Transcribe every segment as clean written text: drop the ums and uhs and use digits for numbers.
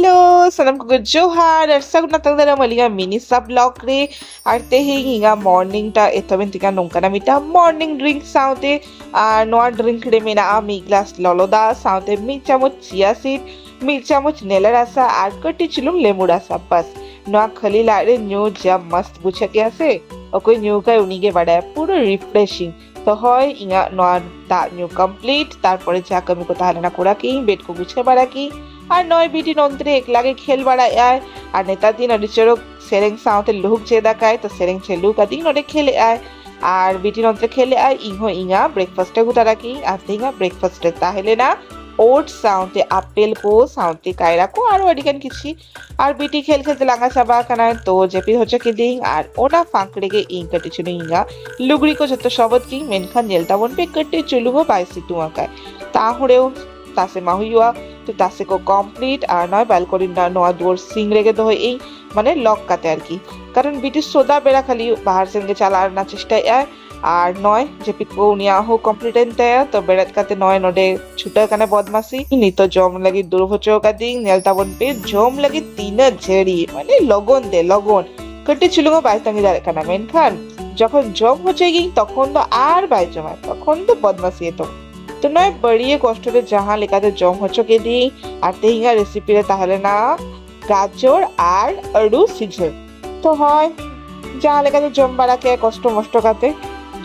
Halo, salam ko Johar. Sa natang dala malinga mini sa vlog re. Arte hinga morning ta ito bintika nungka na mita morning drink saute noa drink re mina ami glass loloda saute mi চামচ chia seed mi চামচ নেলা রাসা আর কটি চিলুম লেমু রাসা বাস নোয়া খালি লারে new যা মস্ত বুঝে কে আছে ওকই new কাই উনিগে বাড়ায় পুরো রিফ্রেশিং তো হয় ইঙা নোয়া তা নিউ কমপ্লিট তারপরে যা কমি ko তাহলে না কোরা কি বেড को গুছে বাড়া কি আর নয় বিটি নন্ত্রে একলাগে খেল বাড়ায় আর নেতা দিন অডিচরক সেরেং সাউতে লুক জেদা কায় তো সেরেং ছে লুক আদিন নডে খেলে আর বিটি নন্ত্রে খেলে ইংহো ইঙা ব্রেকফাস্টে গুতা রাখি আস্তে ইঙা ব্রেকফাস্টে তাহলে না ওটস সাউতে আপেল কো সাউতে কায়রা কো আর অডিকান কিছু আর বিটি খেল খেলতে লাগা চাবা কানা তো জেপি হচ্ছে কি দিং আর ওনা ফাঁকড়েগে ইং কটি চুনি ইঙা লুগড়ি কো যত শবত কি মেনখান নেলতা বন পে কটে চুলুগো বাইসি তুয়াকায় তাহড়েও তাসে মাহুইয়া তো তাসে কো কমপ্লিট আর নয় ব্যালকনি না নোয়া দোর সিং রেগে তো এই মানে লক কাতে আর কি কারণ বিটি সোদা বেড়া খালি বাহার সঙ্গে চালার না চেষ্টায় আর নয় যে পিকো উনিয়া হো কমপ্লিট এনতে তো বেড়াত কাতে নয় নডে ছুটা কানে বদমাসি নি তো জম লাগি দুর্ভোচো কাদি নেলতা বন পে জম লাগি তিন ঝেড়ি মানে লগন দে লগন কটি চুলুগো বাইতাঙ্গি দাঁড়ে কানা মেনখান যখন জম হচ্ছে গি তখন তো আর বাই জমা তখন তো বদমাসি তো তো নয় বড়িয়ে কষ্টতে যাহা লেখাতে জম হচ্ছে কে দি আর তেহিঙ্গা রেসিপি রে তাহলে না গাজর আর আলু সিঝে তো হয় যাহা লেখাতে জম বাড়াকে কষ্ট মষ্ট কাতে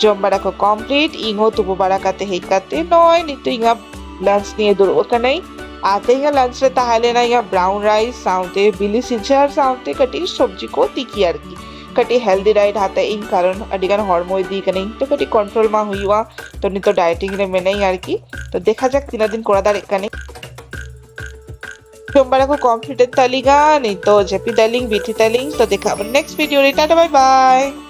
জম বাড়াকে কমপ্লিট ইঙো তুপো বাড়াকাতে হেকাতে নয় নিতো ইঙা লাঞ্চ নিয়ে দৌড় ওখানে आते ही लंच रे ताहले ना या ब्राउन राइस साउते बिली सिंचार साउते कटी सब्जी को तिकी यार की कटी हेल्दी डाइट हाते इन कारण अडिगन हॉर्मोन दी कने तो कटी कंट्रोल मा हुईवा तो नि तो डाइटिंग रे में नहीं यार की तो देखा जाक 3 दिन कोड़ा दार कने सोमवार को कम्प्लीट तालिगा नहीं तो जेपी तालिंग बीटी तालिंग तो देखा नेक्स्ट वीडियो रे टाटा बाय बाय।